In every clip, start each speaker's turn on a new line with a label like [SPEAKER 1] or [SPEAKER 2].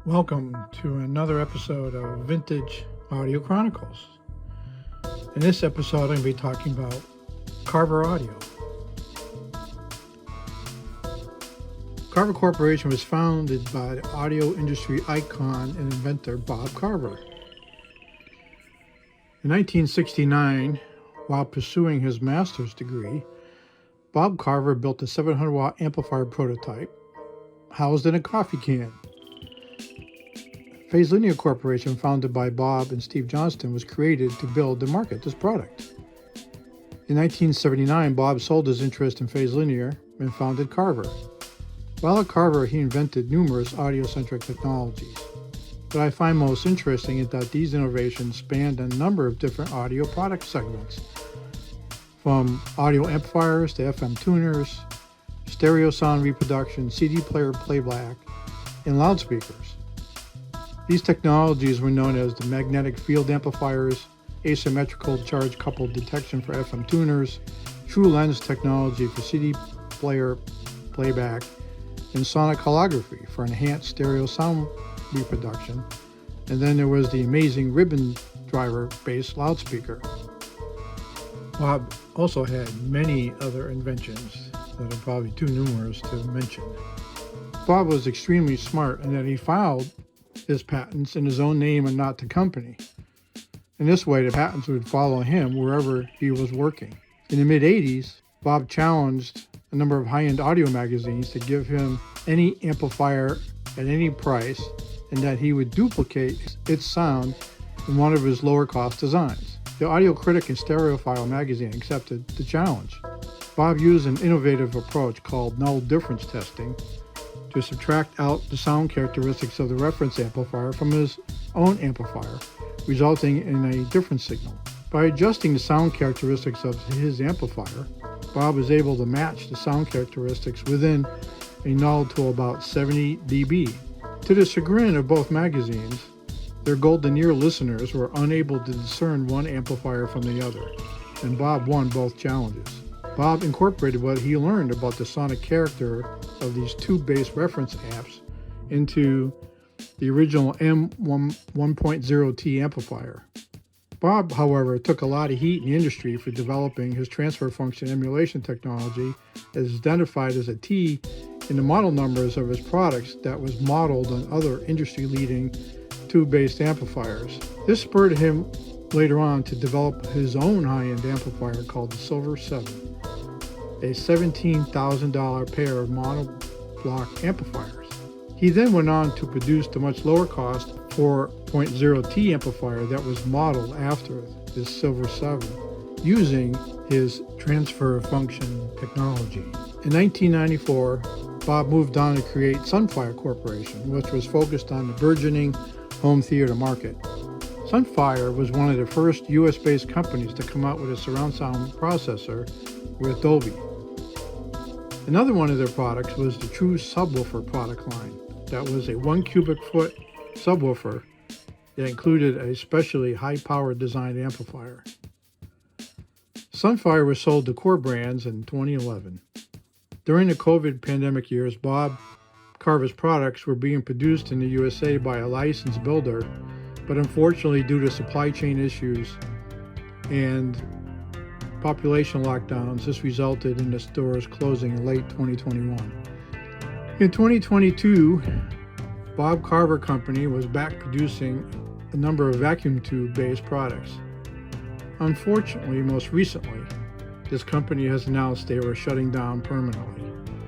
[SPEAKER 1] Welcome to another episode of Vintage-Audio-Chronicles. In this episode, I'm going to be talking about Carver Audio. Carver Corporation was founded by the audio industry icon and inventor Bob Carver. In 1969, while pursuing his master's degree, Bob Carver built a 700-watt amplifier prototype housed in a coffee can. Phase Linear Corporation, founded by Bob and Steve Johnston, was created to build and market this product. In 1979, Bob sold his interest in Phase Linear and founded Carver. While at Carver, he invented numerous audio-centric technologies. What I find most interesting is that these innovations spanned a number of different audio product segments, from audio amplifiers to FM tuners, stereo sound reproduction, CD player playback, and loudspeakers. These technologies were known as the magnetic field amplifiers, asymmetrical charge-coupled detection for FM tuners, true lens technology for CD player playback, and sonic holography for enhanced stereo sound reproduction. And then there was the amazing ribbon driver-based loudspeaker. Bob also had many other inventions that are probably too numerous to mention. Bob was extremely smart in that he filed his patents in his own name and not the company. In this way, the patents would follow him wherever he was working. In the mid-80s, Bob challenged a number of high-end audio magazines to give him any amplifier at any price and that he would duplicate its sound in one of his lower-cost designs. The Audio Critic and Stereophile magazine accepted the challenge. Bob used an innovative approach called null difference testing to subtract out the sound characteristics of the reference amplifier from his own amplifier, resulting in a different signal. By adjusting the sound characteristics of his amplifier, Bob was able to match the sound characteristics within a null to about 70 dB. To the chagrin of both magazines, their golden ear listeners were unable to discern one amplifier from the other, and Bob won both challenges. Bob incorporated what he learned about the sonic character of these tube-based reference amps into the original M1.0T amplifier. Bob, however, took a lot of heat in the industry for developing his transfer function emulation technology, as identified as a T in the model numbers of his products that was modeled on other industry-leading tube-based amplifiers. This spurred him later on to develop his own high-end amplifier called the Silver 7. A $17,000 pair of monoblock amplifiers. He then went on to produce the much lower cost 4.0T amplifier that was modeled after this Silver 7, using his transfer function technology. In 1994, Bob moved on to create Sunfire Corporation, which was focused on the burgeoning home theater market. Sunfire was one of the first US-based companies to come out with a surround sound processor with Dolby. Another one of their products was the True Subwoofer product line. That was a 1 cubic foot subwoofer that included a specially high-powered designed amplifier. Sunfire was sold to Core Brands in 2011. During the COVID pandemic years, Bob Carver's products were being produced in the USA by a licensed builder, but unfortunately, due to supply chain issues and population lockdowns, this resulted in the stores closing in late 2021. In 2022, Bob Carver Company was back producing a number of vacuum tube-based products. Unfortunately, most recently, this company has announced they were shutting down permanently.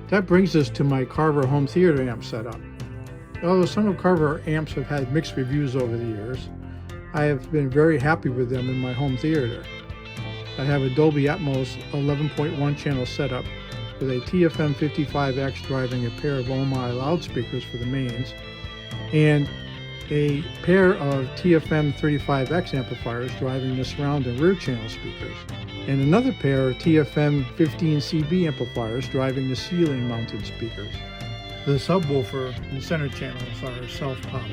[SPEAKER 1] That brings us to my Carver home theater amp setup. Although some of Carver amps have had mixed reviews over the years, I have been very happy with them in my home theater. I have a Dolby Atmos 11.1 channel setup with a TFM55X driving a pair of OMI loudspeakers for the mains, and a pair of TFM35X amplifiers driving the surround and rear channel speakers, and another pair of TFM15CB amplifiers driving the ceiling mounted speakers. The subwoofer and center channels are self-powered.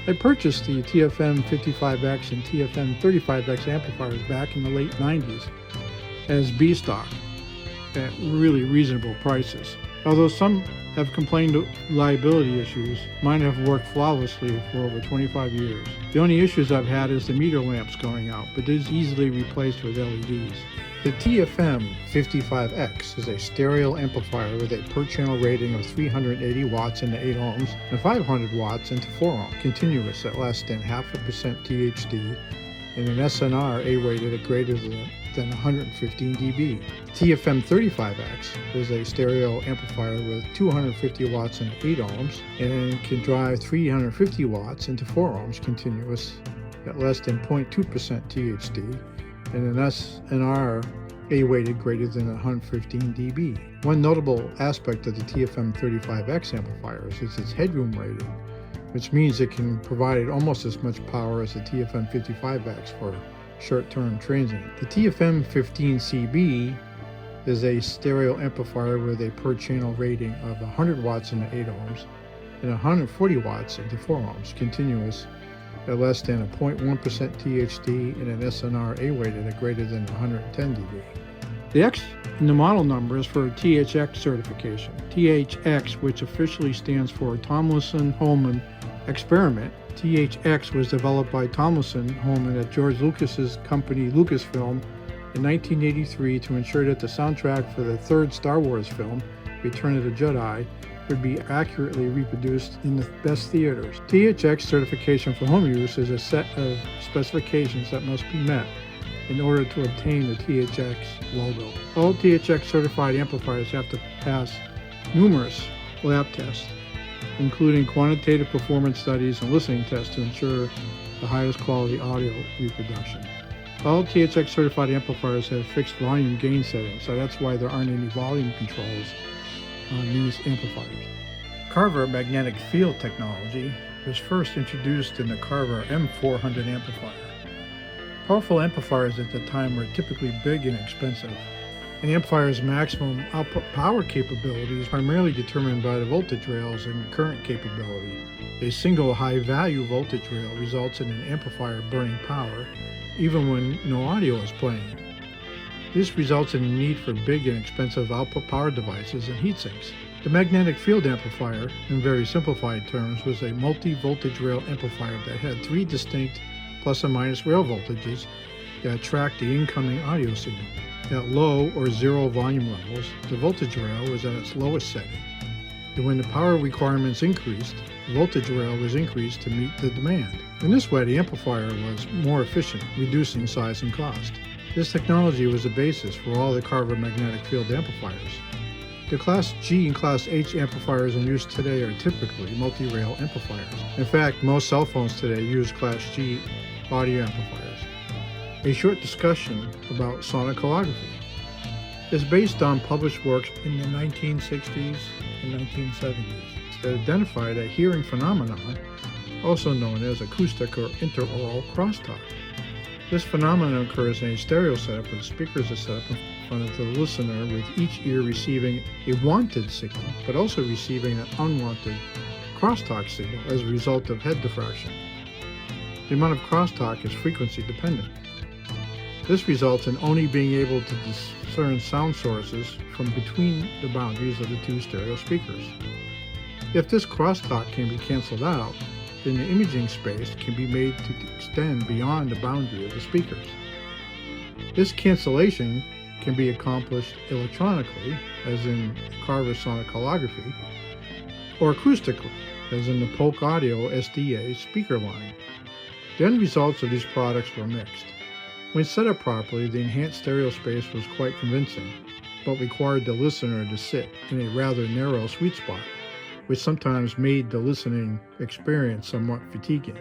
[SPEAKER 1] I purchased the TFM55X and TFM35X amplifiers back in the late 90s as B-stock at really reasonable prices. Although some have complained of reliability issues, mine have worked flawlessly for over 25 years. The only issues I've had is the meter lamps going out, but it is easily replaced with LEDs. The TFM55X is a stereo amplifier with a per-channel rating of 380 watts into 8 ohms and 500 watts into 4 ohms, continuous at less than 0.5% THD, and an SNR A-weighted at greater than 115 dB. TFM35X is a stereo amplifier with 250 watts into 8 ohms and can drive 350 watts into 4 ohms continuous at less than 0.2% THD, and an SNR A-weighted greater than 115 dB. One notable aspect of the TFM35X amplifiers is its headroom rating, which means it can provide almost as much power as the TFM55X for short-term transient. The TFM15CB is a stereo amplifier with a per-channel rating of 100 watts into 8 ohms and 140 watts into 4 ohms, continuous at less than a 0.1% THD, and an SNR A-weighted at greater than 110 dB. The X in the model number is for THX certification. THX, which officially stands for Tomlinson-Holman Experiment. THX was developed by Tomlinson-Holman at George Lucas's company Lucasfilm in 1983 to ensure that the soundtrack for the third Star Wars film, Return of the Jedi, would be accurately reproduced in the best theaters. THX certification for home use is a set of specifications that must be met in order to obtain the THX logo. All THX certified amplifiers have to pass numerous lab tests, including quantitative performance studies and listening tests to ensure the highest quality audio reproduction. All THX certified amplifiers have fixed volume gain settings, so that's why there aren't any volume controls on these amplifiers. Carver magnetic field technology was first introduced in the Carver M400 amplifier. Powerful amplifiers at the time were typically big and expensive. An amplifier's maximum output power capability is primarily determined by the voltage rails and current capability. A single high-value voltage rail results in an amplifier burning power even when no audio is playing. This results in the need for big and expensive output power devices and heat sinks. The magnetic field amplifier, in very simplified terms, was a multi-voltage rail amplifier that had 3 distinct plus and minus rail voltages that tracked the incoming audio signal. At low or zero volume levels, the voltage rail was at its lowest setting, and when the power requirements increased, the voltage rail was increased to meet the demand. In this way, the amplifier was more efficient, reducing size and cost. This technology was the basis for all the Carver magnetic field amplifiers. The Class G and Class H amplifiers in use today are typically multi-rail amplifiers. In fact, most cell phones today use Class G audio amplifiers. A short discussion about sonicalography is based on published works in the 1960s and 1970s that identified a hearing phenomenon, also known as acoustic or interaural crosstalk. This phenomenon occurs in a stereo setup where the speakers are set up in front of the listener, with each ear receiving a wanted signal, but also receiving an unwanted crosstalk signal as a result of head diffraction. The amount of crosstalk is frequency dependent. This results in only being able to discern sound sources from between the boundaries of the 2 stereo speakers. If this crosstalk can be canceled out, then the imaging space can be made to extend beyond the boundary of the speakers. This cancellation can be accomplished electronically, as in Carver sonicalography, or acoustically, as in the Polk Audio SDA speaker line. The end results of these products were mixed. When set up properly, the enhanced stereo space was quite convincing, but required the listener to sit in a rather narrow sweet spot, which sometimes made the listening experience somewhat fatiguing.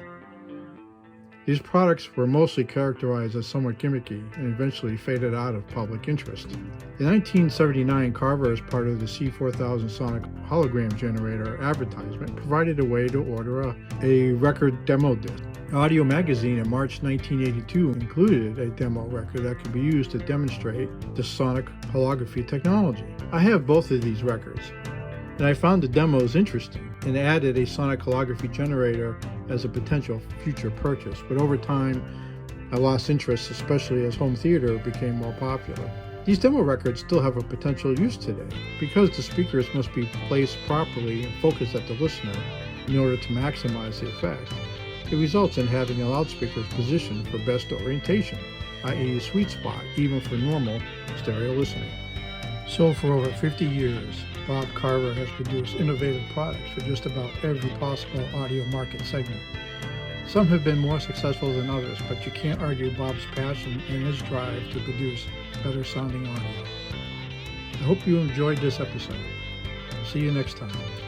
[SPEAKER 1] These products were mostly characterized as somewhat gimmicky and eventually faded out of public interest. In 1979, Carver, as part of the C4000 Sonic hologram generator advertisement, provided a way to order a record demo disc. Audio Magazine in March 1982 included a demo record that could be used to demonstrate the sonic holography technology. I have both of these records, and I found the demos interesting and added a sonic holography generator as a potential future purchase, but over time I lost interest, especially as home theater became more popular. These demo records still have a potential use today because the speakers must be placed properly and focused at the listener in order to maximize the effect. It results in having the loudspeakers positioned for best orientation, i.e. sweet spot, even for normal stereo listening. So for over 50 years, Bob Carver has produced innovative products for just about every possible audio market segment. Some have been more successful than others, but you can't argue Bob's passion and his drive to produce better sounding audio. I hope you enjoyed this episode. See you next time.